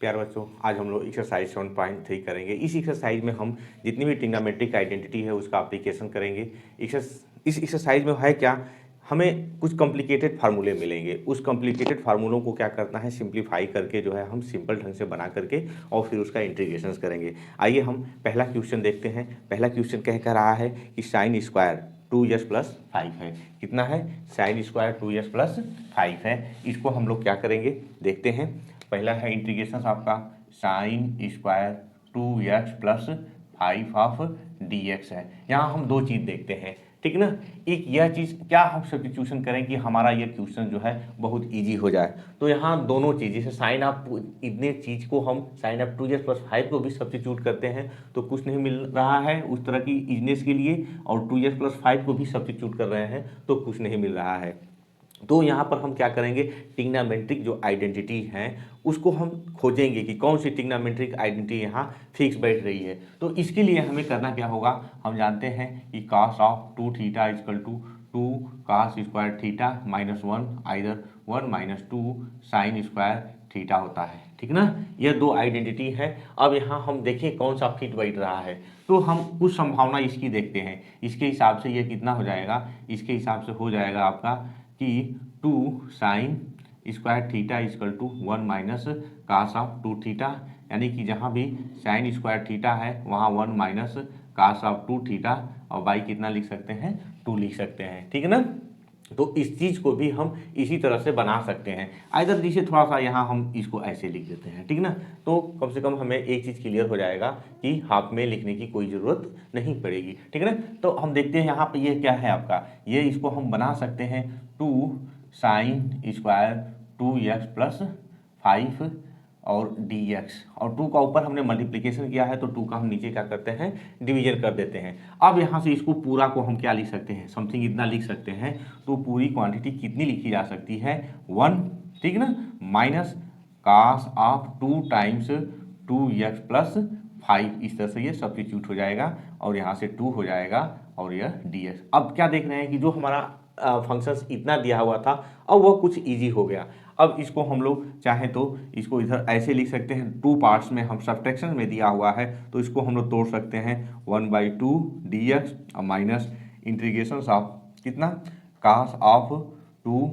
प्यारे बच्चों, आज हम लोग एक्सरसाइज 7.3 करेंगे। इस एक्सरसाइज में हम जितनी भी ट्रिग्नोमेट्रिक आइडेंटिटी है उसका एप्लीकेशन करेंगे। इस एक्सरसाइज में है क्या, हमें कुछ कॉम्प्लिकेटेड फार्मूले मिलेंगे। उस कॉम्प्लिकेटेड फार्मूलों को क्या करना है, सिंप्लीफाई करके जो है हम सिंपल ढंग से बना करके और फिर उसका इंटीग्रेशन करेंगे। आइए हम पहला क्वेश्चन देखते हैं। पहला क्वेश्चन कह कर रहा है कि साइन स्क्वायर 2s + 5 है। कितना है? साइन स्क्वायर 2s + 5 है। इसको हम लोग क्या करेंगे देखते हैं। पहला है इंटीग्रेशन आपका sine square 2x + 5 of dx है। यहाँ हम दो चीज़ देखते हैं, ठीक ना। एक यह चीज़ क्या हम सब्स्टिट्यूशन करें कि हमारा यह क्वेश्चन जो है बहुत इजी हो जाए। तो यहाँ दोनों चीज़, जैसे साइन ऑफ इतने चीज़ को हम साइन ऑफ 2s + 5 को भी सब्स्टिट्यूट करते हैं तो कुछ नहीं मिल रहा है उस तरह की इजनेस के लिए, और 2s + 5 को भी सब्स्टिट्यूट कर रहे हैं तो कुछ नहीं मिल रहा है। तो यहाँ पर हम क्या करेंगे, ट्रिग्नोमेट्रिक जो आइडेंटिटी है उसको हम खोजेंगे कि कौन सी ट्रिग्नोमेट्रिक आइडेंटिटी यहाँ फिक्स बैठ रही है। तो इसके लिए हमें करना क्या होगा, हम जानते हैं कि cos of 2 theta = 2 cos square theta -1 either 1 - 2 sine square theta होता है, ठीक ना। यह दो आइडेंटिटी है। अब यहाँ हम देखें कौन सा फिट बैठ रहा है, तो हम कुछ संभावना इसकी देखते हैं। इसके हिसाब से यह कितना हो जाएगा, इसके हिसाब से हो जाएगा आपका कि 2 sine square theta = 1 - cos of 2 theta, यानी कि जहाँ भी साइन स्क्वायर थीटा है वहाँ 1 - cos ऑफ 2 थीटा, और बाई कितना लिख सकते हैं, 2 लिख सकते हैं, ठीक है ना। तो इस चीज़ को भी हम इसी तरह से बना सकते हैं। आइदर जिसे थोड़ा सा यहाँ हम इसको ऐसे लिख देते हैं, ठीक ना। तो कम से कम हमें एक चीज़ क्लियर हो जाएगा कि हाफ में लिखने की कोई ज़रूरत नहीं पड़ेगी, ठीक है ना। तो हम देखते हैं यहाँ पे ये क्या है आपका, ये इसको हम बना सकते हैं 2 साइन स्क्वायर 2x + 5 और dx, और 2 का ऊपर हमने मल्टीप्लिकेशन किया है तो 2 का हम नीचे क्या करते हैं, डिवीजन कर देते हैं। अब यहाँ से इसको पूरा को हम क्या लिख सकते हैं, समथिंग इतना लिख सकते हैं। तो पूरी क्वांटिटी कितनी लिखी जा सकती है, 1, ठीक ना, minus cos of 2 times 2x + 5। इस तरह से ये सब्स्टिट्यूट हो जाएगा और यहाँ से 2 हो जाएगा और यह dx। अब क्या देख रहे हैं कि जो हमारा फंक्शंस इतना दिया हुआ था अब वह कुछ इजी हो गया। अब इसको हम लोग चाहें तो इसको इधर ऐसे लिख सकते हैं, 2 पार्ट्स में हम सब्ट्रैक्शन में दिया हुआ है तो इसको हम लोग तोड़ सकते हैं 1/2 dx और माइनस इंटीग्रेशन ऑफ कितना, cos ऑफ 2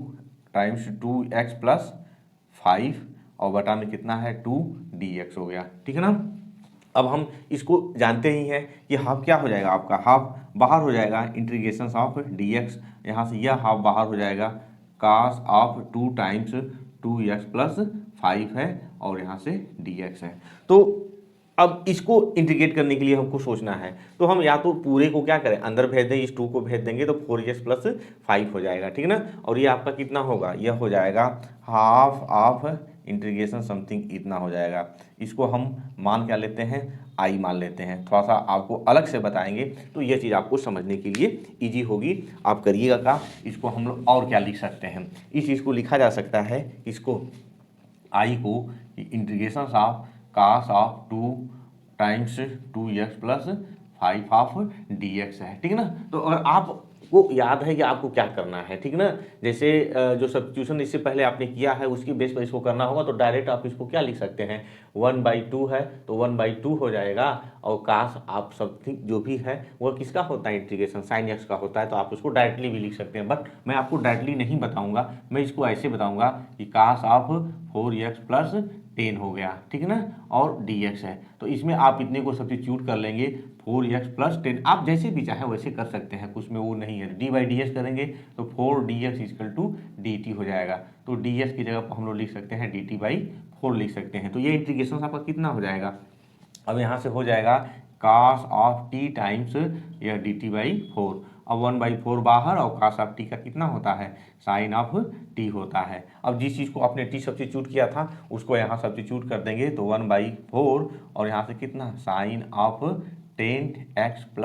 टाइम्स 2x + 5 और बटा में कितना है 2 dx हो गया, ठीक है ना। अब हम इसको जानते ही हैं कि हाफ क्या हो जाएगा, आपका हाफ बाहर हो जाएगा इंटीग्रेशन ऑफ dx, यहाँ से यह हाफ बाहर हो जाएगा, cos ऑफ 2 टाइम्स 2x + 5 है और यहाँ से dx है। तो अब इसको इंटीग्रेट करने के लिए हमको सोचना है, तो हम या तो पूरे को क्या करें, अंदर भेज दें, इस 2 को भेज देंगे तो 4x + 5 हो जाएगा, ठीक है ना। और ये आपका कितना होगा, यह हो जाएगा हाफ ऑफ इंटीग्रेशन समथिंग इतना हो जाएगा। इसको हम मान क्या लेते हैं, आई मान लेते हैं। थोड़ा सा आपको अलग से बताएंगे तो यह चीज़ आपको समझने के लिए ईजी होगी, आप करिएगा का। इसको हम लोग और क्या लिख सकते हैं, इस चीज़ को लिखा जा सकता है, इसको आई को integration of cos of 2 times 2x + 5 of dx है, ठीक है ना। तो अगर आपको याद है कि आपको क्या करना है, ठीक ना, जैसे जो सब्स्टिट्यूशन इससे पहले आपने किया है उसकी बेस पर इसको करना होगा, तो डायरेक्ट आप इसको क्या लिख सकते हैं, 1/2 है तो 1/2 हो जाएगा, और cos आप समथिंग जो भी है वह किसका होता है, इंटीग्रेशन साइन x का होता है, तो आप उसको डायरेक्टली भी लिख सकते हैं। बट मैं आपको डायरेक्टली नहीं बताऊंगा, मैं इसको ऐसे बताऊंगा कि cos ऑफ 4x + 10 हो गया, ठीक है ना, और dx है। तो इसमें आप इतने को सब्स्टिट्यूट कर लेंगे, 4x + 10, आप जैसे भी चाहे वैसे कर सकते हैं, कुछ में वो नहीं है। d/dx करेंगे तो 4dx = dt हो जाएगा, तो dx की जगह पर हम लोग लिख सकते हैं dt/4 लिख सकते हैं। तो ये इंटीग्रेशन आपका कितना हो जाएगा, अब यहाँ से हो जाएगा cos ऑफ t टाइम्स यह dt/4, अब 1/4 बाहर, और cos ऑफ t का कितना होता है, साइन ऑफ t होता है। अब जिस चीज़ को आपने t सब्स्टिट्यूट किया था उसको यहाँ सब्स्टिट्यूट कर देंगे तो 1/4, और यहाँ से कितना, साइन ऑफ 10x +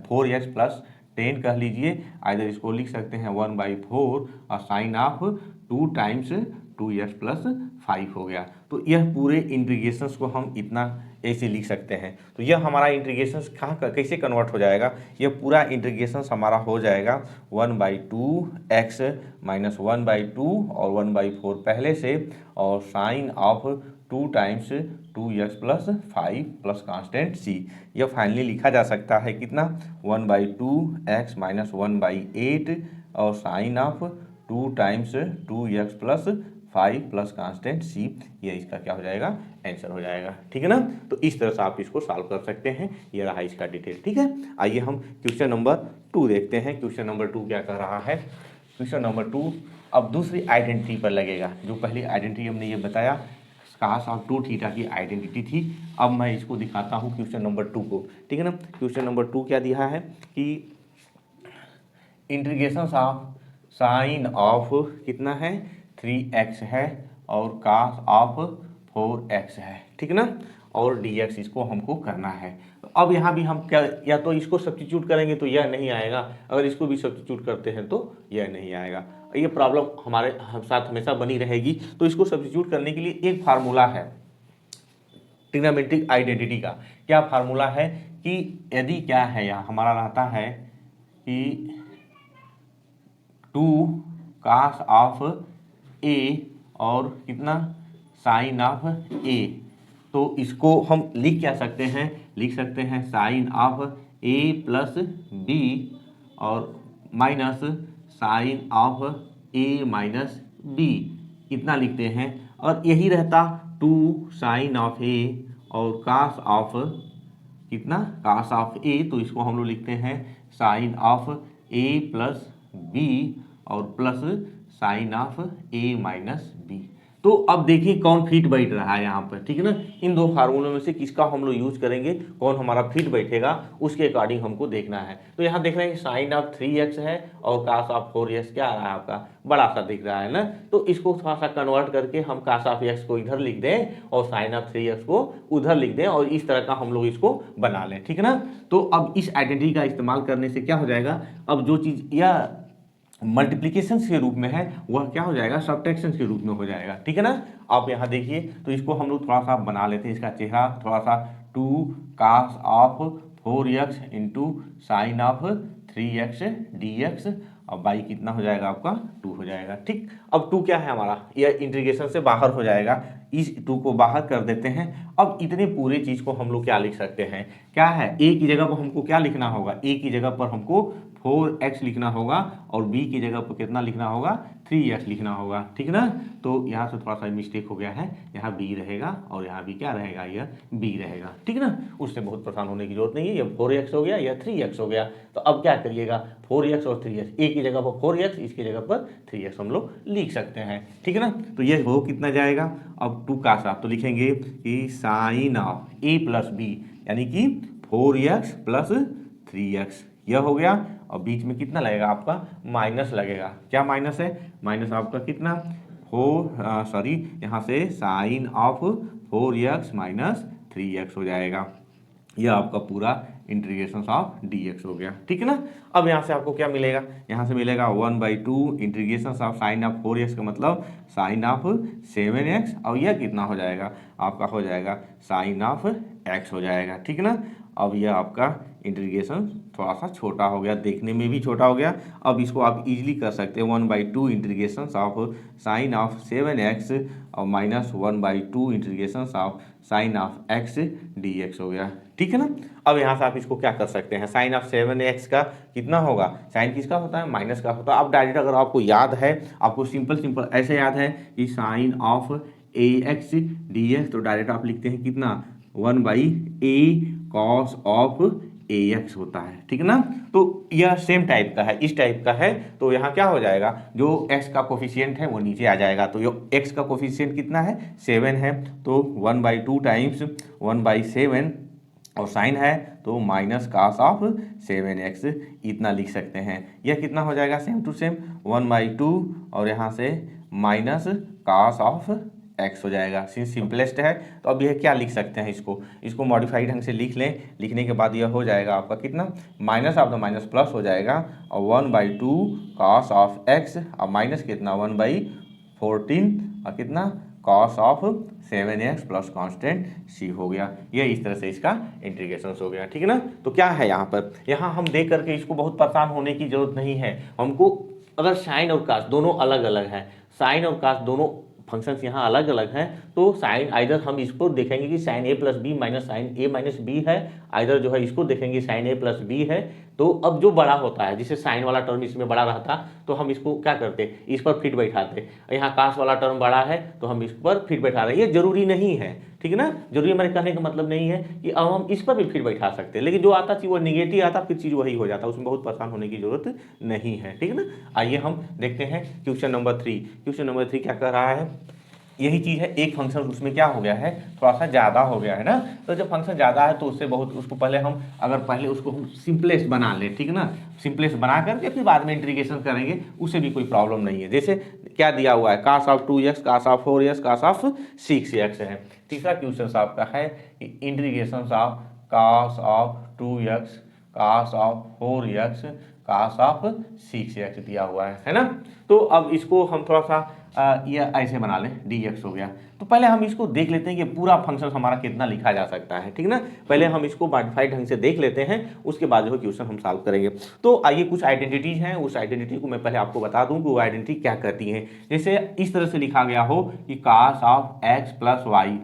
4x + 10 कह लीजिए, आइधर इसको लिख सकते हैं 1/4 और साइन ऑफ 2 टाइम्स 2x + 5 हो गया। तो यह पूरे इंटीग्रेशंस को हम इतना ऐसे लिख सकते हैं। तो यह हमारा इंटीग्रेशंस कहाँ का कैसे कन्वर्ट हो जाएगा, यह पूरा इंटीग्रेशंस हमारा हो जाएगा 1/2x - 1/2 और 1/4 पहले से, और sine of 2 times 2x plus 5 plus constant c। यह फाइनली लिखा जा सकता है कितना 1/2x माइनस 1/8 और sine of 2 times 2x plus 5 plus constant c। ये इसका क्या हो जाएगा आंसर हो जाएगा। ठीक है ना। तो इस तरह से आप इसको सॉल्व कर सकते हैं। ये रहा इसका डिटेल। ठीक है, आइए हम क्वेश्चन नंबर 2 देखते हैं। क्वेश्चन नंबर 2 क्या कह रहा है। क्वेश्चन नंबर 2 अब दूसरी आइडेंटिटी पर लगेगा। जो पहली आइडेंटिटी हमने ये बताया cos ऑफ 2 थीटा की आइडेंटिटी थी। अब मैं इसको दिखाता हूँ क्वेश्चन नंबर 2 को। ठीक है ना। क्वेश्चन नंबर 2 क्या दिया है कि इंटीग्रेशन ऑफ साइन ऑफ कितना है 3x है और cos ऑफ 4x है। ठीक है ना। और dx इसको हमको करना है। अब यहाँ भी हम क्या, या तो इसको सब्स्टिट्यूट करेंगे तो यह नहीं आएगा, अगर इसको भी सब्स्टिट्यूट करते हैं तो यह नहीं आएगा। ये प्रॉब्लम हमारे साथ हमेशा बनी रहेगी। तो इसको सब्स्टिट्यूट करने के लिए एक फार्मूला है ट्रिग्नोमेट्रिक आइडेंटिटी का। क्या फार्मूला है कि यदि क्या है, यहाँ हमारा रहता है कि 2 cos ऑफ a और कितना साइन ऑफ a, तो इसको हम लिख क्या सकते हैं, लिख सकते हैं sine of a plus b और minus sine of a minus b, इतना लिखते हैं। और यही रहता 2 साइन ऑफ a और cos ऑफ कितना cos ऑफ a, तो इसको हम लोग लिखते हैं sine of a plus b और plus sine of a minus b। तो अब देखिए कौन फिट बैठ रहा है यहाँ पर। ठीक है ना। इन दो फार्मूलों में से किसका हम लोग यूज करेंगे, कौन हमारा फिट बैठेगा, उसके अकॉर्डिंग हमको देखना है। तो यहाँ देख रहे हैं साइन ऑफ 3x है और cos ऑफ 4x क्या आ रहा है आपका, बड़ा सा दिख रहा है ना। तो इसको थोड़ा सा कन्वर्ट करके हम cos ऑफ x को इधर लिख दें और साइन ऑफ 3x को उधर लिख दें और इस तरह का हम लोग इसको बना लें। ठीक है ना। तो अब इस आइडेंटिटी का इस्तेमाल करने से क्या हो जाएगा, अब जो चीज़ यह मल्टीप्लिकेशन के रूप में है वह क्या हो जाएगा सब्ट्रैक्शन के रूप में हो जाएगा। ठीक है ना। आप यहाँ देखिए तो इसको हम लोग थोड़ा सा बना लेते हैं, इसका चेहरा थोड़ा सा 2 cos of 4x into sine of 3x dx और बाई कितना हो जाएगा आपका 2 हो जाएगा। ठीक, अब 2 क्या है हमारा, यह इंटीग्रेशन से बाहर हो जाएगा, इस 2 को बाहर कर देते हैं। अब इतने पूरे चीज को हम लोग क्या लिख सकते हैं, क्या है a की जगह पर हमको क्या लिखना होगा, a की जगह पर हमको 4x लिखना होगा और b की जगह पर कितना लिखना होगा 3x लिखना होगा। ठीक ना। तो यहाँ से थोड़ा सा मिस्टेक हो गया है, यहाँ b रहेगा और यहाँ भी क्या रहेगा, यह b रहेगा। ठीक ना। उससे बहुत परेशान होने की जरूरत नहीं है, यह 4x हो गया, यह 3x हो गया। तो अब क्या करिएगा 4x और 3x, a की जगह पर 4x, इसकी जगह पर 3x हम लोग लिख सकते हैं। ठीक है ना। तो यह हो कितना जाएगा, अब 2 का साथ तो लिखेंगे कि sine of a plus b यानी कि 4x प्लस 3x, यह हो गया। और बीच में कितना लगेगा आपका माइनस लगेगा, क्या माइनस है, माइनस आपका कितना यहाँ से sine of 4x minus 3x हो जाएगा। यह आपका पूरा इंटीग्रेशन ऑफ dx हो गया। ठीक है ना। अब यहाँ से आपको क्या मिलेगा, यहाँ से मिलेगा 1/2 integration of sine of 4x का मतलब साइन ऑफ 7x और यह कितना हो जाएगा आपका हो जाएगा साइन ऑफ x हो जाएगा। ठीक है ना। अब यह आपका इंटीग्रेशन थोड़ा सा छोटा हो गया, देखने में भी छोटा हो गया। अब इसको आप इजीली कर सकते हैं 1/2 integration of sine of 7x और minus 1/2 integration of sine of x dx हो गया। ठीक है ना। अब यहाँ से आप इसको क्या कर सकते हैं, साइन ऑफ 7x का कितना होगा, साइन किसका होता है माइनस का होता है। आप डायरेक्ट अगर आपको याद है, आपको सिंपल ऐसे याद है कि साइन ऑफ ax dx, तो डायरेक्ट आप लिखते हैं कितना 1/a cos ऑफ ax होता है। ठीक है ना। तो यह सेम टाइप का है, इस टाइप का है। तो यहाँ क्या हो जाएगा, जो x का कोफिशिएंट है वो नीचे आ जाएगा। तो जो x का कोफिशिएंट कितना है 7 है, तो 1/2 टाइम्स 1/7 और साइन है तो माइनस cos ऑफ 7x इतना लिख सकते हैं। यह कितना हो जाएगा सेम टू सेम 1/2 और यहाँ से माइनस cos ऑफ x हो जाएगा। सिंपलेस्ट है। तो अब यह क्या लिख सकते हैं, इसको मॉडिफाइड ढंग से लिख लें। लिखने के बाद यह हो जाएगा आपका कितना minus of the minus plus हो जाएगा और 1/2 cos ऑफ x और माइनस कितना 1/14 और कितना cos of 7x plus constant c हो गया। ये इस तरह से इसका इंटीग्रेशन हो गया। ठीक है ना। तो क्या है यहाँ पर, यहाँ हम देख करके इसको बहुत परेशान होने की जरूरत नहीं है। हमको अगर साइन और कास दोनों अलग अलग है, साइन और कास दोनों फंक्शंस यहाँ अलग अलग हैं, तो साइन आइदर हम इसको देखेंगे कि साइन ए प्लस बी माइनस साइन ए माइनस बी है, आइदर जो है इसको देखेंगे साइन ए प्लस बी है। तो अब जो बड़ा होता है, जिसे साइन वाला टर्म इसमें बड़ा रहता, तो हम इसको क्या करते, इस पर फिट बैठाते। यहाँ कास वाला टर्म बड़ा है तो हम इस पर फिट बैठा रहे हैं। ये जरूरी नहीं है, ठीक है ना, जरूरी हमारे कहने का मतलब नहीं है कि अब हम इस पर भी फिट बैठा सकते हैं, लेकिन जो आता चीज़ वो निगेटिव आता, फिर चीज़ वही हो जाता, उसमें बहुत परेशान होने की जरूरत नहीं है, ठीक है ना। आइए हम देखते हैं क्वेश्चन नंबर 3। क्वेश्चन नंबर 3 क्या कर रहा है, यही चीज़ है, एक फंक्शन उसमें क्या हो गया है, थोड़ा सा ज़्यादा हो गया है ना। तो जब फंक्शन ज़्यादा है तो उससे बहुत, उसको पहले हम अगर पहले उसको हम सिंपलेस्ट बना लें, ठीक है ना, सिंपलेस्ट बना करके फिर बाद में इंटीग्रेशन करेंगे, उससे भी कोई प्रॉब्लम नहीं है। जैसे क्या दिया हुआ है, cos of 2x, cos of 4x, cos of 6x है। तीसरा क्वेश्चन आपका है कि integration of cos of 2x, cos of 4x, cos of 6x दिया हुआ है ना। तो अब इसको हम थोड़ा सा ये ऐसे बना लें, dx हो गया। तो पहले हम इसको देख लेते हैं कि पूरा फंक्शन हमारा कितना लिखा जा सकता है, ठीक ना। पहले हम इसको मॉडिफाइड ढंग से देख लेते हैं, उसके बाद जो है क्वेश्चन हम सॉल्व करेंगे। तो आइए कुछ आइडेंटिटीज हैं, उस आइडेंटिटी को मैं पहले आपको बता दूं कि वो आइडेंटिटी क्या करती हैं। जैसे इस तरह से लिखा गया हो कि cos of x plus Y,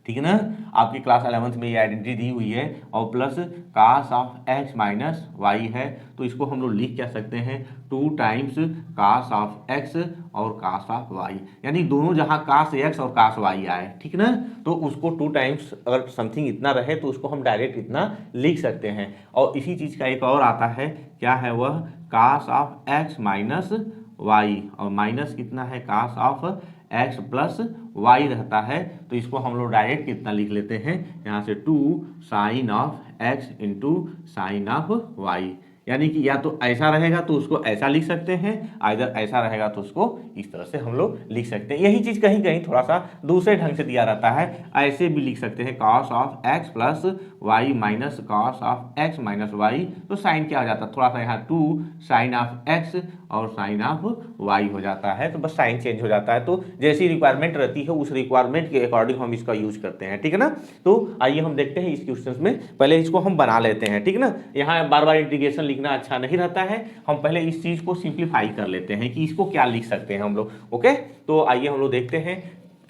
ठीक है ना, आपकी क्लास 11th में ये आइडेंटिटी दी हुई है, और plus cos of x minus y है, तो इसको हम लोग लिख क्या सकते हैं, 2 टाइम्स कास ऑफ x और कास ऑफ y, यानी दोनों जहाँ कास x और कास y आए, ठीक ना, तो उसको 2 टाइम्स अगर समथिंग इतना रहे तो उसको हम डायरेक्ट इतना लिख सकते हैं। और इसी चीज़ का एक और आता है, क्या है वह, कास ऑफ x माइनस वाई, और माइनस कितना है, cos of x plus Y रहता है, तो इसको हम लोग डायरेक्ट कितना लिख लेते हैं, यहाँ से 2 sine of x into sine of y, यानी कि या तो ऐसा रहेगा तो उसको ऐसा लिख सकते हैं, इधर ऐसा रहेगा तो उसको इस तरह से हम लोग लिख सकते हैं। यही चीज़ कहीं कहीं थोड़ा सा दूसरे ढंग से दिया रहता है, ऐसे भी लिख सकते हैं, cos of x plus Y minus cos of x minus y, तो साइन क्या हो जाता है, थोड़ा सा यहाँ 2 साइन ऑफ x और साइन ऑफ y हो जाता है, तो बस साइन चेंज हो जाता है। तो जैसी रिक्वायरमेंट रहती है उस रिक्वायरमेंट के अकॉर्डिंग हम इसका यूज करते हैं, ठीक है ना। तो आइए हम देखते हैं इस क्वेश्चन में, पहले इसको हम बना लेते हैं, ठीक है ना। यहाँ बार बार इंटीग्रेशन लिखना अच्छा नहीं रहता है, हम पहले इस चीज को सिंप्लीफाई कर लेते हैं कि इसको क्या लिख सकते हैं हम लोग। ओके, तो आइए हम लोग देखते हैं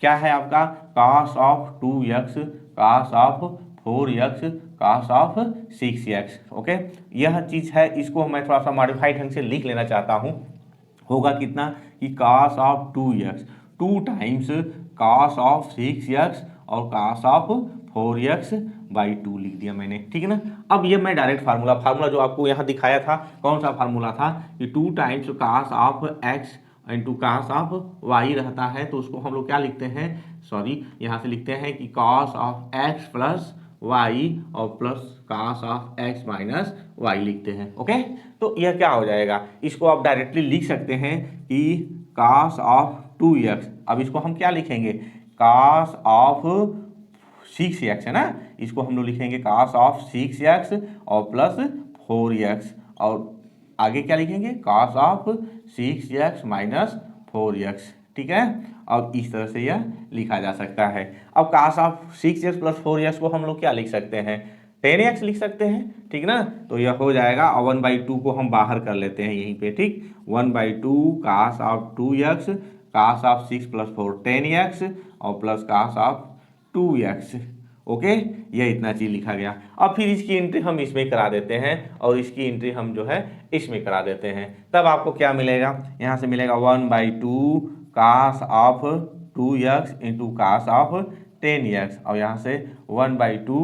क्या है आपका, cos of 2x, cos of 4x, cos of 6x। Okay, यह चीज है, इसको मैं थोड़ा सा मॉडिफाइड ढंग से लिख लेना चाहता हूँ। होगा कितना कि cos of 2x 2 times cos of 6x और cos ऑफ 4x बाई 2 लिख दिया मैंने, ठीक है ना। अब ये मैं डायरेक्ट फार्मूला जो आपको यहाँ दिखाया था, कौन सा फार्मूला था कि 2 times cos of x into cos of y रहता है, तो उसको हम लोग क्या लिखते हैं, सॉरी यहाँ से लिखते हैं कि cos of x plus y और plus cos of x minus y लिखते हैं। ओके, तो यह क्या हो जाएगा, इसको आप डायरेक्टली लिख सकते हैं कि cos ऑफ 2x, अब इसको हम क्या लिखेंगे, cos ऑफ 6x है ना, इसको हम लोग लिखेंगे cos ऑफ 6x और प्लस 4x, और आगे क्या लिखेंगे, cos of 6x minus 4x, ठीक है। और इस तरह से यह लिखा जा सकता है। अब cos of 6x plus 4x को हम लोग क्या लिख सकते हैं, 10x लिख सकते हैं, ठीक ना। तो यह हो जाएगा, और 1/2 को हम बाहर कर लेते हैं यहीं पे, ठीक, 1/2 cos of 2x, cos of 6 plus 4 10x और plus cos of 2x। Okay, ये इतना चीज लिखा गया। अब फिर इसकी एंट्री हम इसमें करा देते हैं और इसकी एंट्री हम जो है इसमें करा देते हैं, तब आपको क्या मिलेगा, यहाँ से मिलेगा 1/2 cos of 2x into cos of 10x, और यहाँ से 1/2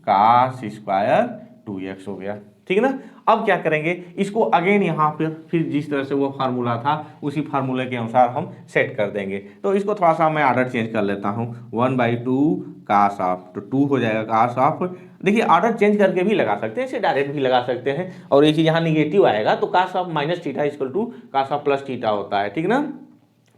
cos स्क्वायर 2x हो गया, ठीक है ना। अब क्या करेंगे, इसको अगेन यहाँ पर फिर जिस तरह से वो फार्मूला था उसी फार्मूले के अनुसार हम सेट कर देंगे। तो इसको थोड़ा सा मैं ऑर्डर चेंज कर लेता हूँ, 1/2 cos ऑफ, तो 2 हो जाएगा cos ऑफ, देखिए ऑर्डर चेंज करके भी लगा सकते हैं, इसे डायरेक्ट भी लगा सकते हैं, और एक यहाँ निगेटिव आएगा तो cos of minus theta equal to cos of plus theta होता है, ठीक ना।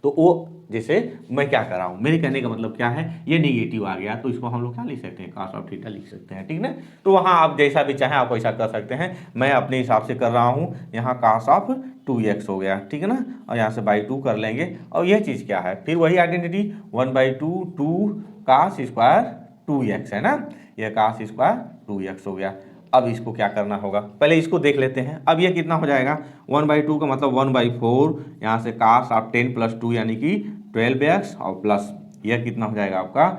तो वो जैसे मैं क्या कर रहा हूँ, मेरे कहने का मतलब क्या है, ये निगेटिव आ गया तो इसको हम लोग क्या लिख सकते हैं, cos ऑफ थीटा लिख सकते हैं, ठीक ना। तो वहाँ आप जैसा भी चाहें आप वैसा कर सकते हैं, मैं अपने हिसाब से कर रहा हूँ। यहाँ cos ऑफ 2x हो गया, ठीक है ना, और यहाँ से बाई 2 कर लेंगे, और यह चीज़ क्या है, फिर वही आइडेंटिटी 1/2 2 cos स्क्वायर 2x है ना, यह cos स्क्वायर 2x हो गया। अब इसको क्या करना होगा, पहले इसको देख लेते हैं। अब ये कितना हो जाएगा, 1/2 का मतलब 1/4, यहाँ से cos ऑफ 10 प्लस 2 यानी कि 12x और प्लस यह कितना हो जाएगा आपका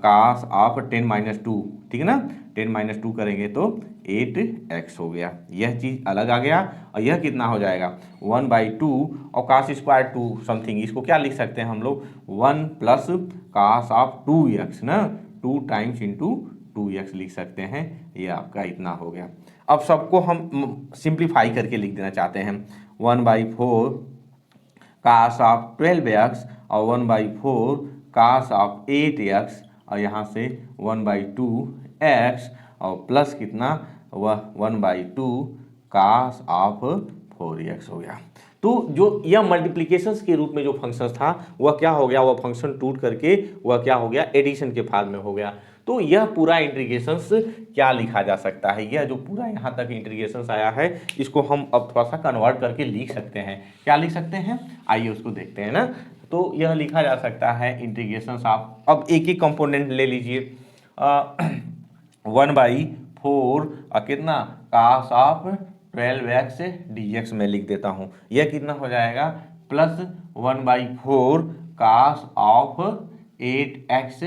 cos ऑफ 10-2, ठीक है ना, 10-2 करेंगे तो 8x हो गया, यह चीज अलग आ गया। और यह कितना हो जाएगा 1/2 और cos स्क्वायर 2 समथिंग, इसको क्या लिख सकते हैं हम लोग 1 प्लस cos ऑफ 2x ना, 2 टाइम्स इंटू 2x लिख सकते हैं, ये आपका इतना हो गया। अब सबको हम सिंप्लीफाई करके लिख देना चाहते हैं 1/4 cos ऑफ 12x और 1/4 cos ऑफ 8x और यहाँ से 1/2x और प्लस कितना वह 1/2 cos ऑफ 4x हो गया। तो जो यह मल्टीप्लिकेशंस के रूप में जो फंक्शन था वह क्या हो गया, वह फंक्शन टूट करके वह क्या हो गया एडिशन के फार्म में हो गया। तो यह पूरा इंटीग्रेशंस क्या लिखा जा सकता है, यह जो पूरा यहाँ तक इंटीग्रेशंस आया है इसको हम अब थोड़ा सा कन्वर्ट करके लिख सकते हैं। क्या लिख सकते हैं, आइए उसको देखते हैं ना। तो यह लिखा जा सकता है इंटीग्रेशंस आप अब एक एक कंपोनेंट ले लीजिए 1/4 कितना cos ऑफ 12x dx में लिख देता हूँ, यह कितना हो जाएगा plus 1/4 cos of 8x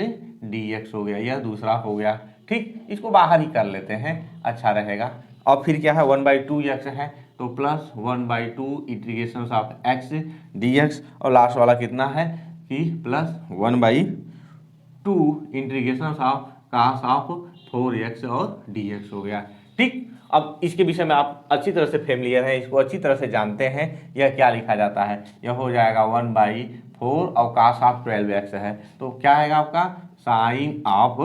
dx हो गया, यह दूसरा हो गया। ठीक, इसको बाहर ही कर लेते हैं, अच्छा रहेगा। और फिर क्या है 1/2x है तो plus 1/2 integration of x dx और लास्ट वाला कितना है कि plus 1/2 integration of cos of 4x और dx हो गया। ठीक, अब इसके विषय में आप अच्छी तरह से फेमिलियर हैं, इसको अच्छी तरह से जानते हैं। यह क्या लिखा जाता है, यह हो जाएगा 1/4 और cos ऑफ 12x है तो क्या आएगा आपका साइन ऑफ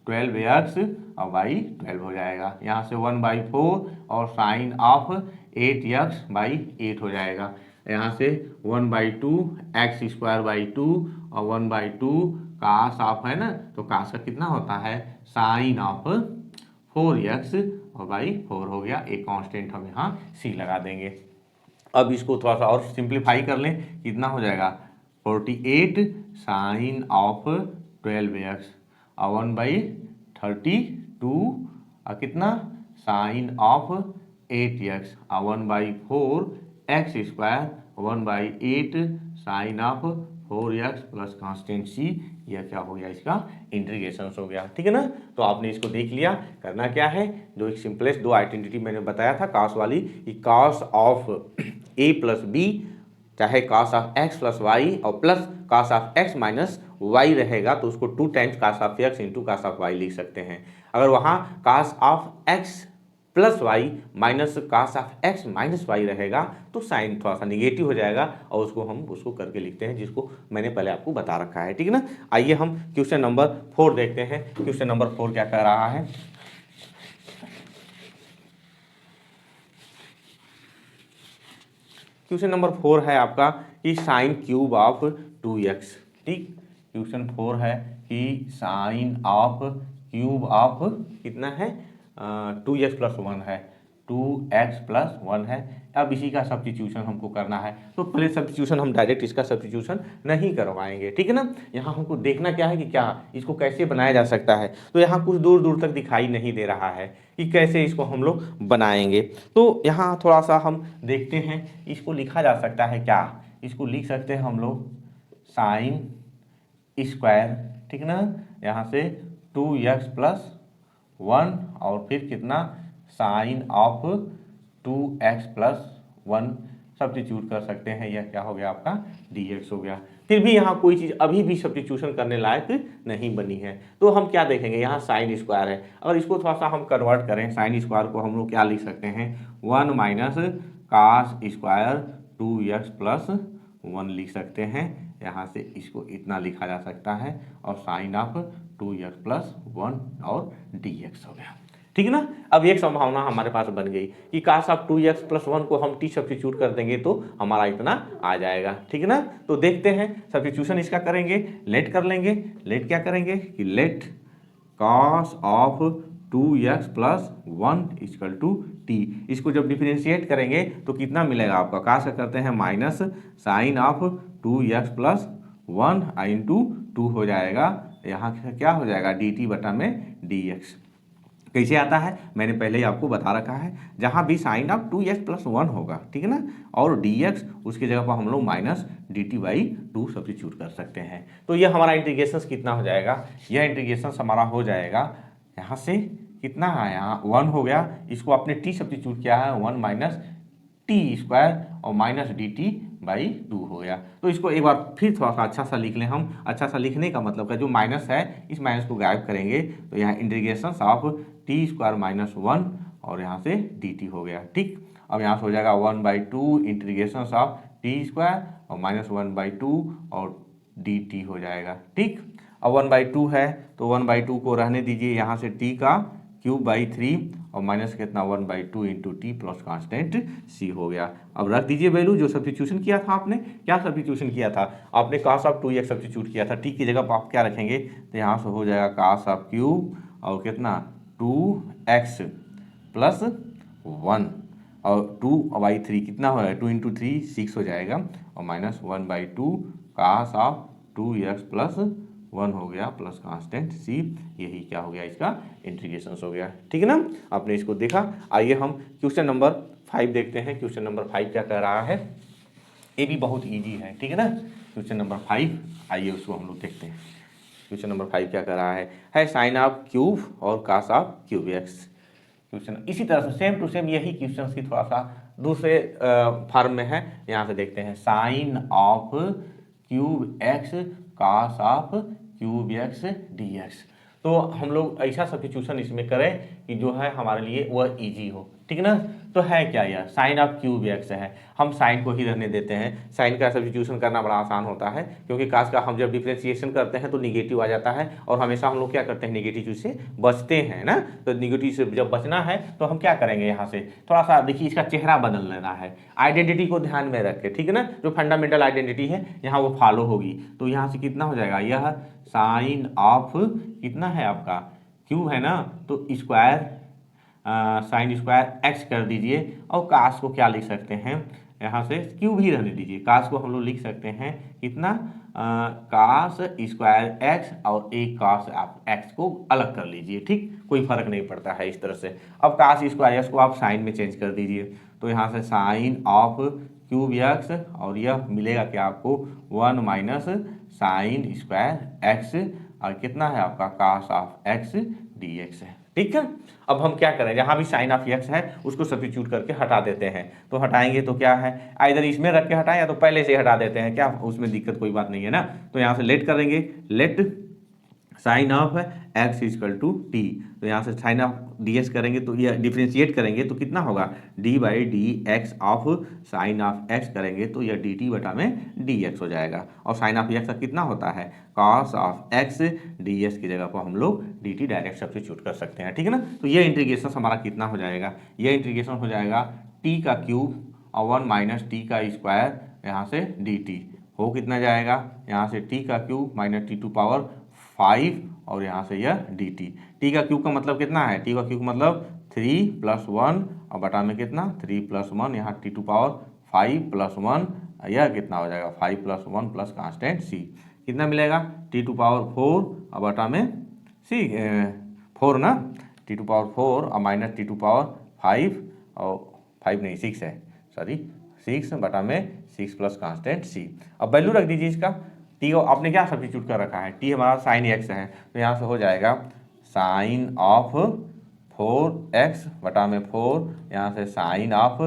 12x और बाई 12 हो जाएगा। यहाँ से 1/4 और साइन ऑफ 8x/8 हो जाएगा। यहाँ से 1/2 x²/2 और 1/2 cos ऑफ है ना, तो cos का कितना होता है साइन ऑफ 4x और बाई 4 हो गया। एक कांस्टेंट हम यहाँ c लगा देंगे। अब इसको थोड़ा सा और सिंप्लीफाई कर लें, कितना हो जाएगा 48 साइन ऑफ 12x और 1/32 और कितना साइन ऑफ 8x और 1/4 x² 1/8 sine of 4x plus constant c, यह क्या हो गया इसका इंटीग्रेशन हो गया। ठीक है ना, तो आपने इसको देख लिया। करना क्या है, जो एक सिंपलेस्ट दो आइडेंटिटी मैंने बताया था cos वाली कि cos of a plus B चाहे cos of x plus Y और plus cos of x minus Y रहेगा तो उसको 2 times cos of x into cos of y लिख सकते हैं। अगर वहाँ cos of x plus Y minus cos of x minus Y रहेगा तो साइन थोड़ा सा निगेटिव हो जाएगा और उसको हम उसको करके लिखते हैं जिसको मैंने पहले आपको बता रखा है। ठीक है ना, आइए हम क्वेश्चन नंबर 4 देखते हैं। क्वेश्चन नंबर 4 क्या कह रहा है, क्वेश्चन नंबर 4 है आपका कि साइन क्यूब ऑफ 2x। ठीक, क्वेश्चन 4 है कि साइन ऑफ क्यूब ऑफ कितना है 2x प्लस 1 है, 2x प्लस 1 है। अब इसी का सब्स्टिट्यूशन हमको करना है तो पहले सब्स्टिट्यूशन हम डायरेक्ट इसका सब्स्टिट्यूशन नहीं करवाएंगे। ठीक है ना, यहाँ हमको देखना क्या है कि क्या इसको कैसे बनाया जा सकता है। तो यहाँ कुछ दूर दूर तक दिखाई नहीं दे रहा है कि कैसे इसको हम लोग बनाएंगे। तो यहाँ थोड़ा सा हम देखते हैं, इसको लिखा जा सकता है क्या, इसको लिख सकते हैं हम लोग साइन स्क्वायर, ठीक ना, यहाँ से 2x प्लस 1 और फिर कितना sine of 2x plus 1 substitute कर सकते हैं, यह क्या हो गया आपका dx हो गया। फिर भी यहाँ कोई चीज़ अभी भी सब्स्टिट्यूशन करने लायक नहीं बनी है तो हम क्या देखेंगे, यहाँ साइन स्क्वायर है। अगर इसको थोड़ा सा हम कन्वर्ट करें, साइन स्क्वायर को हम लोग क्या लिख सकते हैं 1 minus cos square 2x plus 1 लिख सकते हैं। यहाँ से इसको इतना लिखा जा सकता है और साइन ऑफ 2x प्लस 1 और dx हो गया। ठीक है ना, अब एक संभावना हमारे पास बन गई कि काश आप 2x प्लस 1 को हम t सब्स्टिट्यूट कर देंगे तो हमारा इतना आ जाएगा। ठीक है ना, तो देखते हैं सब्स्टिट्यूशन इसका करेंगे, लेट कर लेंगे। लेट क्या करेंगे कि let cos of 2x plus 1 equal to t। इसको जब डिफरेंशिएट करेंगे तो कितना मिलेगा आपका, काश करते हैं minus sine of 2x plus 1 into 2 हो जाएगा। यहाँ क्या हो जाएगा dt बटा में dx। कैसे आता है मैंने पहले ही आपको बता रखा है, जहाँ भी साइन ऑफ 2x प्लस 1 होगा, ठीक है ना, और dx उसकी जगह पर हम लोग माइनस dt/2 सब्स्टिट्यूट कर सकते हैं। तो ये हमारा इंटीग्रेशन कितना हो जाएगा, यह इंटीग्रेशन हमारा हो जाएगा यहाँ से कितना है, यहाँ 1 हो गया, इसको आपने t सब्स्टिट्यूट किया है 1 माइनस टी स्क्वायर और माइनस dt/2 हो गया। तो इसको एक बार फिर थोड़ा सा अच्छा सा लिख लें हम। अच्छा सा लिखने का मतलब का जो माइनस है इस माइनस को गायब करेंगे तो यहाँ integration of T square minus 1 और यहाँ से dt हो गया, ठीक। अब यहाँ से हो जाएगा 1/2 इंटीग्रेशन ऑफ टी स्क्वायर और माइनस 1/2 और dt हो जाएगा, ठीक। अब 1/2 है तो 1/2 को रहने दीजिए, यहाँ से t का क्यूब/3 और माइनस कितना 1/2 इंटू टी प्लस कांस्टेंट सी हो गया। अब रख दीजिए वैल्यू जो सब्स्टिट्यूशन किया था आपने, क्या सब्स्टिट्यूशन किया था आपने, cos ऑफ 2x सब्स्टिट्यूट किया था, टी की जगह पर आप क्या रखेंगे तो यहाँ से हो जाएगा cos ऑफ क्यूब और कितना 2x प्लस 1 और 2/3 कितना हो जाएगा 2 इंटू 3 6 हो जाएगा और minus 1/2 cos of 2x plus 1 हो गया प्लस कांस्टेंट सी, यही क्या हो गया इसका इंटीग्रेशन हो गया, ठीक है ना। आपने इसको देखा। आइए हम क्वेश्चन नंबर 5 देखते हैं। क्वेश्चन नंबर 5 क्या कह रहा है, ये भी बहुत इजी है, ठीक है ना। क्वेश्चन नंबर 5 आइए उसको हम लोग देखते हैं। क्वेश्चन नंबर 5 क्या कह रहा है साइन ऑफ क्यूब और कास ऑफ क्यूब एक्स। क्वेश्चन इसी तरह से सेम टू सेम यही क्वेश्चन की थोड़ा सा दूसरे फॉर्म में है। यहाँ से देखते हैं sine of cube x cos of cube x dx। तो हम लोग ऐसा सब्स्टिट्यूशन इसमें करें कि जो है हमारे लिए वह इजी हो, ठीक है ना। तो है क्या यह साइन ऑफ क्यूब एक्स है, हम साइन को ही रहने देते हैं। साइन का सब्स्टिट्यूशन करना बड़ा आसान होता है क्योंकि कास का हम जब डिफरेंशिएशन करते हैं तो निगेटिव आ जाता है और हमेशा हम लोग क्या करते हैं नेगेटिव चीज से बचते हैं ना। तो नेगेटिव से जब बचना है तो हम क्या करेंगे, यहाँ से थोड़ा सा देखिए इसका चेहरा बदल लेना है, आइडेंटिटी को ध्यान में रख के, ठीक है ना। जो फंडामेंटल आइडेंटिटी है यहाँ वो फॉलो होगी। तो यहाँ से कितना हो जाएगा, यह साइन ऑफ कितना है आपका क्यूब है ना, तो स्क्वायर साइन स्क्वायर एक्स कर दीजिए और कास को क्या लिख सकते हैं, यहाँ से क्यूब ही रहने दीजिए, कास को हम लोग लिख सकते हैं कितना कास स्क्वायर एक्स और एक कास आप एक्स को अलग कर लीजिए, ठीक, कोई फर्क नहीं पड़ता है इस तरह से। अब कास स्क्वायर एक्स को आप साइन में चेंज कर दीजिए, तो यहाँ से साइन ऑफ क्यूब एक्स और यह मिलेगा क्या आपको 1 माइनस साइन स्क्वायर एक्स और कितना है आपका कास ऑफ एक्स dx है, ठीक है। अब हम क्या करें, जहां भी साइन ऑफ एक्स है उसको सब्स्टिट्यूट करके हटा देते हैं। तो हटाएंगे तो क्या है, इधर इसमें रख के हटाएं या तो पहले से हटा देते हैं, क्या उसमें दिक्कत कोई बात नहीं है ना। तो यहाँ से लेट करेंगे, let sine of x equal to t, तो यहाँ से साइन ऑफ डी एक्स करेंगे तो यह डिफ्रेंशिएट करेंगे तो कितना होगा d/dx of sine of x करेंगे तो यह dt बटा में dx हो जाएगा। और साइन ऑफ एक्स का कितना होता है cos ऑफ एक्स ds की जगह पर हम लोग dt डायरेक्ट सब्स्टिट्यूट कर सकते हैं, ठीक है ना। तो यह इंटीग्रेशन हमारा कितना हो जाएगा, यह इंटीग्रेशन हो जाएगा t का क्यूब और 1 माइनस टी का स्क्वायर यहाँ से dt हो कितना जाएगा, यहाँ से t का cube minus t to power 5 और यहाँ से यह dt। टी का क्यूब का मतलब कितना है, टी का क्यूब मतलब 3 + 1 और बटा में कितना 3 + 1 यहाँ टी टू पावर 5 + 1 यह कितना हो जाएगा 5 + 1 प्लस कांस्टेंट सी, कितना मिलेगा टी टू पावर 4 और बटा में सी 4 ना, टी टू पावर 4 और माइनस टी टू पावर 5 और 5 नहीं 6 है, सॉरी 6 बटा में 6 प्लस कांस्टेंट सी। अब वैल्यू रख दीजिए इसका, टी को आपने क्या सब्स्टिट्यूट कर रखा है, टी हमारा साइन एक्स है तो यहाँ से हो जाएगा साइन ऑफ 4x बटा में 4 यहाँ से साइन ऑफ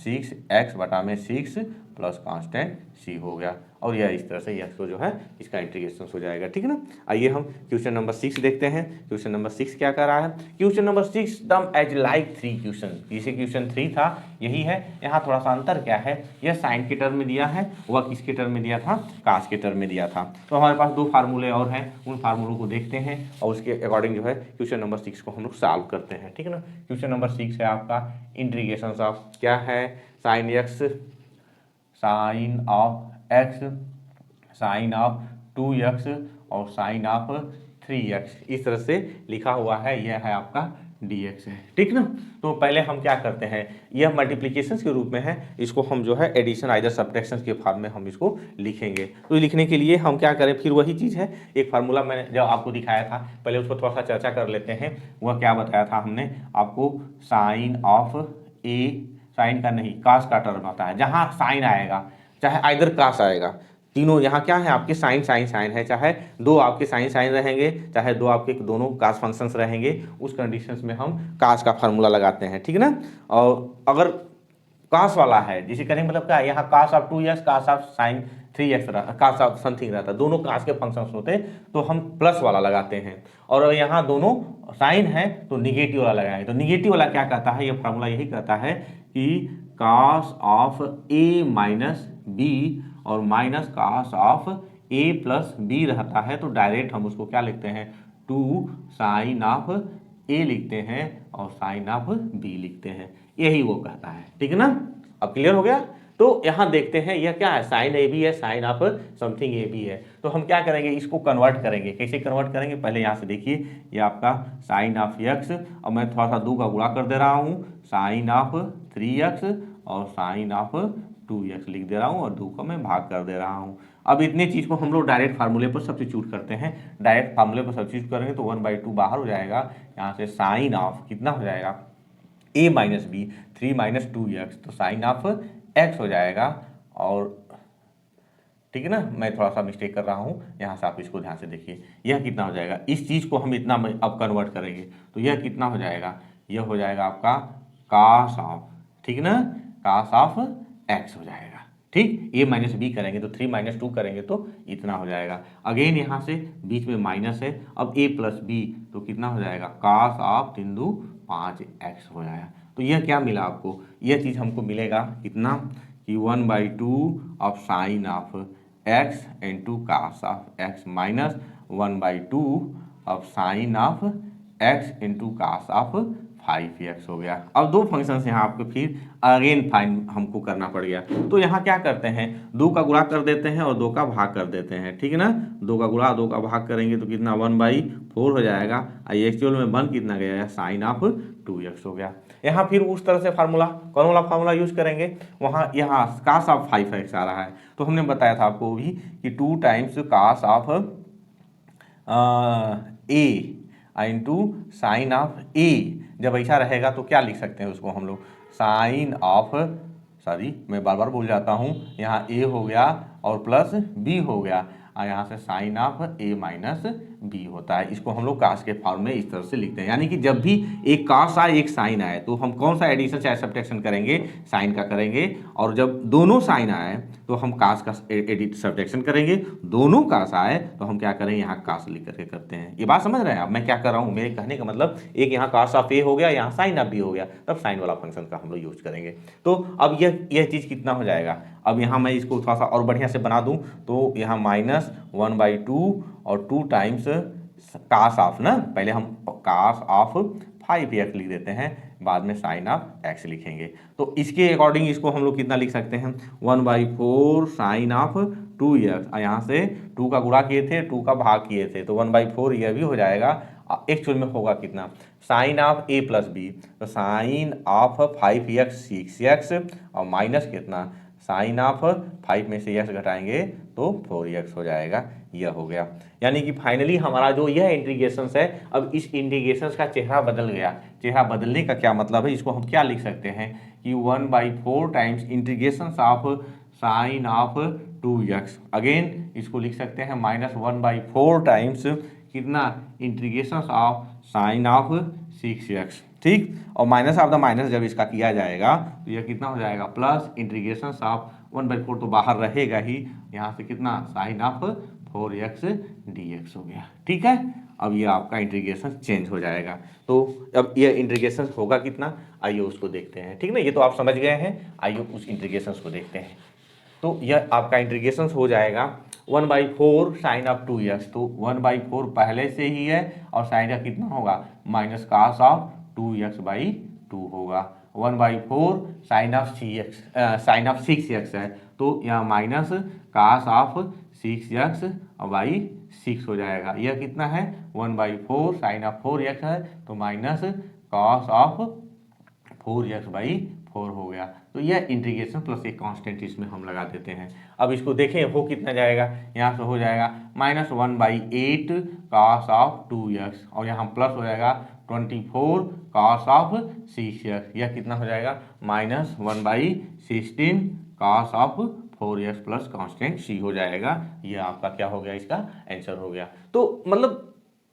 6x बटा में 6 प्लस कांस्टेंट सी हो गया। और यह इस तरह से यह को जो है इसका इंटीग्रेशन हो जाएगा, ठीक है ना। आइए हम क्वेश्चन नंबर 6 देखते हैं। क्वेश्चन नंबर 6 क्या कर रहा है, question number 6 term as like 3 question, जैसे क्वेश्चन 3 था यही है। यहाँ थोड़ा सा अंतर क्या है, यह साइन के टर्म में दिया है, वह किसके टर्म में दिया था, कास के टर्म में दिया था। तो हमारे पास 2 फार्मूले और हैं, उन फार्मूलों को देखते हैं और उसके अकॉर्डिंग जो है क्वेश्चन नंबर 6 को हम लोग सॉल्व करते हैं, ठीक है ना। क्वेश्चन नंबर 6 है आपका इंटीग्रेशन ऑफ क्या है, sine x sine of x sine of 2x और साइन ऑफ 3x, इस तरह से लिखा हुआ है। यह है आपका dx है, ठीक ना। तो पहले हम क्या करते हैं, यह मल्टीप्लिकेशन के रूप में है, इसको हम जो है एडिशन आइदर सब्ट्रैक्शन के फॉर्म में हम इसको लिखेंगे। तो लिखने के लिए हम क्या करें, फिर वही चीज़ है, एक फार्मूला मैंने जब आपको दिखाया था, पहले उसको थोड़ा सा चर्चा कर लेते हैं। वह क्या बताया था हमने आपको, साइन ऑफ ए, साइन का नहीं कास का टर्म आता है, जहाँ साइन आएगा चाहे आइदर कास आएगा, तीनों यहाँ क्या है आपके साइन साइन साइन है, चाहे दो आपके साइन साइन रहेंगे, चाहे दो आपके दोनों कास फंक्शंस रहेंगे, उस कंडीशंस में हम कास का फार्मूला लगाते हैं, ठीक ना। और अगर कास वाला है, जिसे करेंगे मतलब क्या, यहाँ cos of 2x, cos of sine 3x, cos of something रहता है, दोनों कास के फंक्शंस होते हैं, तो हम प्लस वाला लगाते हैं। और यहाँ दोनों साइन है तो निगेटिव वाला लगाएंगे। तो निगेटिव वाला क्या कहता है, ये फार्मूला यही कहता है कि cos of a minus b और minus cos of a plus b रहता है, तो डायरेक्ट हम उसको क्या लिखते हैं, 2 साइन ऑफ a लिखते हैं और साइन ऑफ b लिखते हैं, यही वो कहता है, ठीक है ना। अब क्लियर हो गया। तो यहाँ देखते हैं यह क्या है, साइन ए बी है, sine of something a b है। तो हम क्या करेंगे, इसको कन्वर्ट करेंगे। कैसे कन्वर्ट करेंगे, पहले यहाँ से देखिए, ये आपका साइन ऑफ x, और मैं थोड़ा सा 2 का गुणा कर दे रहा हूँ, साइन ऑफ 3x और साइन ऑफ 2x लिख दे रहा हूँ, और 2 का मैं भाग कर दे रहा हूँ। अब इतने चीज़ को हम लोग डायरेक्ट फार्मूले पर सब्स्टिट्यूट करते हैं। डायरेक्ट फार्मूले पर सब्स्टिट्यूट करेंगे तो 1/2 बाहर हो जाएगा, यहाँ से साइन ऑफ कितना हो जाएगा, a minus B 3 minus 2x, तो साइन ऑफ x हो जाएगा। और ठीक है ना, मैं थोड़ा सा मिस्टेक कर रहा हूँ, यहाँ से आप इसको ध्यान से देखिए, यह कितना हो जाएगा, इस चीज़ को हम इतना अब कन्वर्ट करेंगे तो यह कितना हो जाएगा, यह हो जाएगा आपका कास ऑफ, ठीक ना, कास ऑफ x हो जाएगा, ठीक। a माइनस बी करेंगे तो 3 माइनस 2 करेंगे तो इतना हो जाएगा। अगेन यहाँ से बीच में माइनस है, अब a प्लस बी तो कितना हो जाएगा, कास ऑफ 3 2 5x हो जाएगा। तो यह क्या मिला आपको, यह चीज़ हमको मिलेगा कितना कि 1/2 of sine of x into cos of x minus 1/2 of sine of x into cos of 5x हो गया। अब दो फंक्शंस यहाँ आपको फिर अगेन फाइन हमको करना पड़ गया। तो यहाँ क्या करते हैं, 2 का गुणा कर देते हैं और 2 का भाग कर देते हैं, ठीक है ना। 2 का गुणा 2 का भाग करेंगे तो कितना 1/4 हो जाएगा, एक्चुअल में 1 कितना गया है, साइन ऑफ 2x हो गया। यहाँ फिर उस तरह से फार्मूला, कौन वाला फार्मूला यूज करेंगे, वहाँ यहाँ कास ऑफ 5x आ रहा है, तो हमने बताया था आपको भी कि 2 times cos of A into sine of A. जब ऐसा रहेगा तो क्या लिख सकते हैं उसको हम लोग, साइन ऑफ, सॉरी मैं बार बार भूल जाता हूँ, यहाँ ए हो गया और प्लस बी हो गया, और यहाँ से sine of a minus b होता है। इसको हम लोग कास के फॉर्म में इस तरह से लिखते हैं, यानी कि जब भी एक कास आए एक साइन आए तो हम कौन सा एडिशन चाहे सब्ट्रैक्शन करेंगे, साइन का करेंगे। और जब दोनों साइन आए तो हम कास का एडिट सब्ट्रैक्शन करेंगे, दोनों कास आए तो हम क्या करेंगे, यहाँ कास लिख करके करते हैं। ये बात समझ रहे हैं आप मैं क्या कर रहा हूँ, मेरे कहने का मतलब एक यहाँ कास ऑफ ए हो गया, यहाँ साइन ऑफ बी हो गया, तब साइन वाला फंक्शन का हम लोग यूज करेंगे। तो अब यह चीज़ कितना हो जाएगा, अब यहाँ मैं इसको थोड़ा सा और बढ़िया से बना दूँ तो यहाँ माइनस 1/2 और 2 टाइम्स कास ऑफ ना, पहले हम कास ऑफ 5x लिख देते हैं, बाद में साइन ऑफ x लिखेंगे। तो इसके अकॉर्डिंग इसको हम लोग कितना लिख सकते हैं, 1/4 साइन ऑफ 2x, और यहाँ से 2 का गुणा किए थे 2 का भाग किए थे, तो 1/4 यह भी हो जाएगा। एक्चुअल में होगा कितना, sine of a plus b, तो साइन ऑफ 5x 6x और माइनस कितना, साइन ऑफ 5 में से x घटाएंगे तो 4x हो जाएगा, यह हो गया। यानी कि फाइनली हमारा जो यह इंटीग्रेशंस है, अब इस इंटीग्रेशंस का चेहरा बदल गया। चेहरा बदलने का क्या मतलब है, इसको हम क्या लिख सकते हैं कि 1/4 times integrations of sine of 2x, again इसको लिख सकते हैं माइनस 1/4 टाइम्स कितना, integrations of sine of 6x, ठीक। और माइनस ऑफ द माइनस जब इसका किया जाएगा तो यह कितना हो जाएगा, प्लस इंटीग्रेशंस ऑफ 1/4 तो बाहर रहेगा ही, यहाँ से कितना साइन ऑफ 4x dx हो गया, ठीक है। अब ये आपका इंटीग्रेशन चेंज हो जाएगा। तो अब ये इंटीग्रेशन होगा कितना, आइए उसको देखते हैं, ठीक ना। ये तो आप समझ गए हैं, आइए उस इंटीग्रेशन को देखते हैं। तो यह आपका इंटीग्रेशन हो जाएगा 1/4 साइन ऑफ 2x, तो 1/4 पहले से ही है, और साइन का कितना होगा, माइनस कास ऑफ 2x/2 होगा। 1/4 साइन ऑफ 6x है, तो यहाँ माइनस कास ऑफ 6x/6 हो जाएगा। यह कितना है, 1/4 साइन ऑफ 4x है, तो माइनस कॉस ऑफ 4x/4 हो गया। तो यह इंटीग्रेशन प्लस एक कांस्टेंट इसमें हम लगा देते हैं। अब इसको देखें हो कितना जाएगा, यहाँ से हो जाएगा -1/8 cos ऑफ 2x और यहाँ प्लस हो जाएगा 24 cos ऑफ 6x। यह कितना हो जाएगा -1/16 cos of 4x plus constant c हो जाएगा। यह आपका क्या हो गया, इसका आंसर हो गया। तो मतलब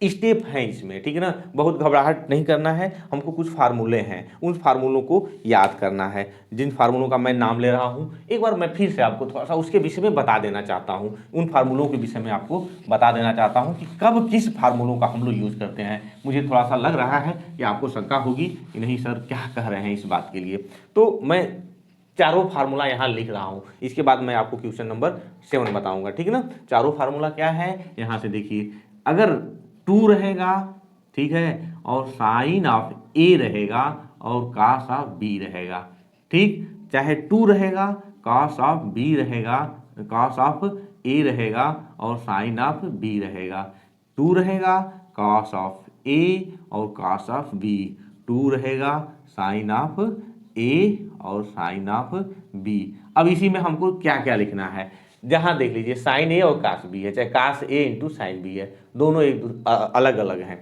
स्टेप हैं इसमें, ठीक है ना, बहुत घबराहट नहीं करना है, हमको कुछ फार्मूले हैं, उन फार्मूलों को याद करना है। जिन फार्मूलों का मैं नाम ले रहा हूँ एक बार मैं फिर से आपको थोड़ा सा उसके विषय में बता देना चाहता हूँ, उन फार्मूलों के विषय में आपको बता देना चाहता हूँ कि कब किस फार्मूलों का हम लोग यूज़ करते हैं। मुझे थोड़ा सा लग रहा है कि आपको शंका होगी कि नहीं सर क्या कह रहे हैं इस बात के लिए, तो मैं चारों फार्मूला यहाँ लिख रहा हूँ, इसके बाद मैं आपको क्वेश्चन नंबर 7 बताऊँगा, ठीक है ना। चारों फार्मूला क्या है, यहाँ से देखिए, अगर 2 रहेगा, ठीक है, और साइन ऑफ ए रहेगा और कॉस ऑफ बी रहेगा, ठीक, चाहे 2 रहेगा, कॉस ऑफ बी रहेगा, कॉस ऑफ ए रहेगा और साइन ऑफ बी रहेगा, 2 रहेगा, कॉस ऑफ ए और कॉस ऑफ बी, 2 रहेगा, साइन ऑफ ए और साइन ऑफ बी। अब इसी में हमको क्या क्या लिखना है, जहाँ देख लीजिए साइन ए और कास बी है, चाहे कास ए इंटू साइन बी है, दोनों एक अलग अलग हैं,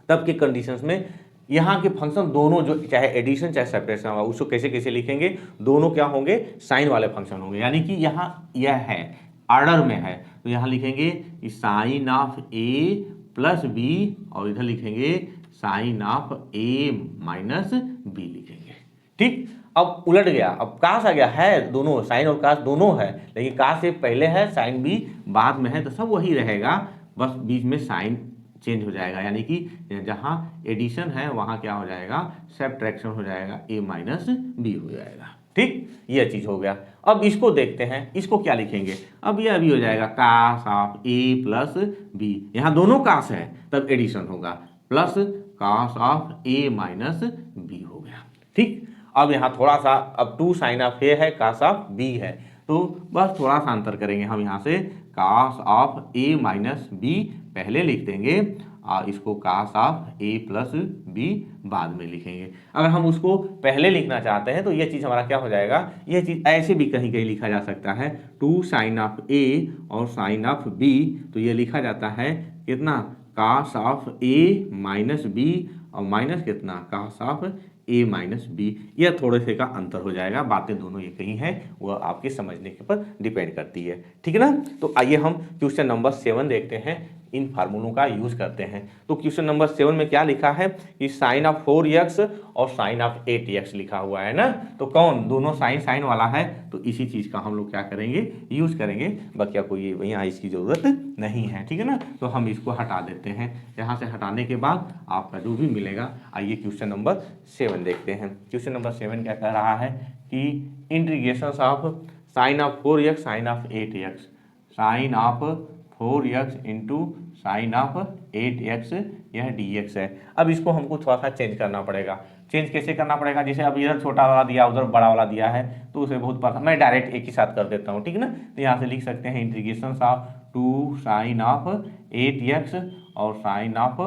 तब के कंडीशंस में यहाँ के फंक्शन दोनों जो चाहे एडिशन चाहे सेपरेशन होगा उसको कैसे कैसे लिखेंगे, दोनों क्या होंगे, साइन वाले फंक्शन होंगे। यानी कि यहाँ यह है ऑर्डर में है, तो यहाँ लिखेंगे sine of a plus b और इधर लिखेंगे sine of a minus b लिखेंगे, ठीक। अब उलट गया, अब कास आ गया, है दोनों, साइन और कास दोनों है, लेकिन कास ए पहले है साइन बी बाद में है, तो सब वही रहेगा, बस बीच में साइन चेंज हो जाएगा। यानी कि जहाँ एडिशन है वहाँ क्या हो जाएगा, सब्ट्रैक्शन हो जाएगा, ए माइनस बी हो जाएगा, ठीक, यह चीज़ हो गया। अब इसको देखते हैं, इसको क्या लिखेंगे, अब यह भी हो जाएगा cos of a plus b, यहाँ दोनों कास है तब एडिशन होगा, plus cos of a minus b हो गया, ठीक। अब यहाँ थोड़ा सा, अब 2 साइन ऑफ ए है, कास ऑफ बी है, तो बस थोड़ा सा अंतर करेंगे हम, यहाँ से कास ऑफ ए माइनस बी पहले लिख देंगे और इसको कास ऑफ ए प्लस बी बाद में लिखेंगे। अगर हम उसको पहले लिखना चाहते हैं तो यह चीज़ हमारा क्या हो जाएगा, यह चीज़ ऐसे भी कहीं कहीं लिखा जा सकता है, 2 साइन ऑफ ए और साइन ऑफ बी, तो ये लिखा जाता है कितना, कास ऑफ ए माइनस बी और माइनस कितना, कास ऑफ ए माइनस बी। यह थोड़े से का अंतर हो जाएगा, बातें दोनों एक ही हैं, वह आपके समझने के ऊपर डिपेंड करती है, ठीक है ना। तो आइए हम क्वेश्चन नंबर 7 देखते हैं, इन फार्मूलों का यूज़ करते हैं। तो क्वेश्चन नंबर 7 में क्या लिखा है कि साइन ऑफ 4x और साइन ऑफ 8x लिखा हुआ है ना, तो कौन, दोनों साइन साइन वाला है, तो इसी चीज़ का हम लोग क्या करेंगे, यूज़ करेंगे, बाकी आपको ये यहाँ इसकी ज़रूरत नहीं है, ठीक है ना। तो हम इसको हटा देते हैं, यहाँ से हटाने के बाद आपका जो भी मिलेगा। आइए क्वेश्चन नंबर 7 देखते हैं। क्वेश्चन नंबर 7 क्या कह रहा है कि integration of sine of 4x sine of 8x, sine of 4x into sine of 8x, यह dx है। अब इसको हमको थोड़ा सा चेंज करना पड़ेगा। चेंज कैसे करना पड़ेगा, जैसे अब इधर छोटा वाला दिया उधर बड़ा वाला दिया है, तो उसे बहुत पता, मैं डायरेक्ट एक ही साथ कर देता हूँ, ठीक है ना। तो यहाँ से लिख सकते हैं integration of 2 sine of 8x और साइन ऑफ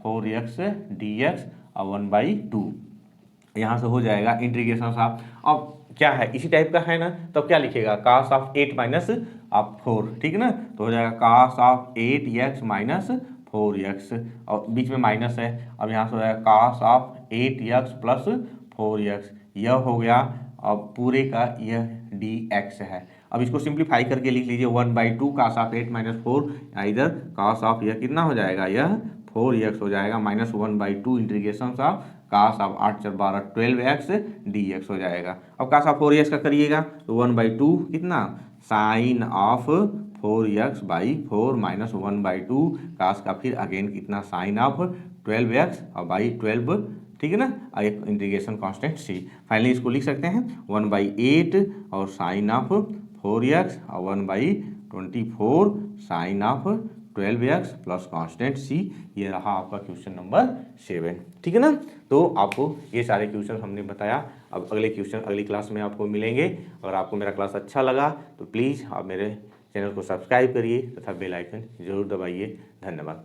4x dx और 1/2, यहाँ से हो जाएगा इंटीग्रेशन ऑफ, अब क्या है इसी टाइप का है ना, तो क्या लिखेगा, कास ऑफ 8 माइनस ऑफ 4, ठीक है ना, तो हो जाएगा cos of 8x minus 4x और बीच में माइनस है, अब यहाँ से हो जाएगा cos of 8x plus 4x, यह हो गया, अब पूरे का यह dx है। अब इसको सिंप्लीफाई करके लिख लीजिए 1/2 कास ऑफ 8 माइनस 4, इधर कास ऑफ यह कितना हो जाएगा, यह 4x हो जाएगा, minus 1/2 integration of cos of 8 × 12 12x dx हो जाएगा। अब कास ऑफ 4x का करिएगा तो 1/2 कितना, साइन ऑफ 4x/4 माइनस 1/2 कास का फिर अगेन कितना, साइन ऑफ 12x और बाई 12, ठीक है ना, एक इंटीग्रेशन कांस्टेंट c। फाइनली इसको लिख सकते हैं 1/8 और साइन ऑफ 4x और 1/24 sine of 12x plus constant c। ये रहा आपका क्वेश्चन नंबर 7, ठीक है ना। तो आपको ये सारे क्वेश्चन हमने बताया, अब अगले क्वेश्चन अगली क्लास में आपको मिलेंगे। अगर आपको मेरा क्लास अच्छा लगा तो प्लीज़ आप मेरे चैनल को सब्सक्राइब करिए तथा बेल आइकन जरूर दबाइए। धन्यवाद।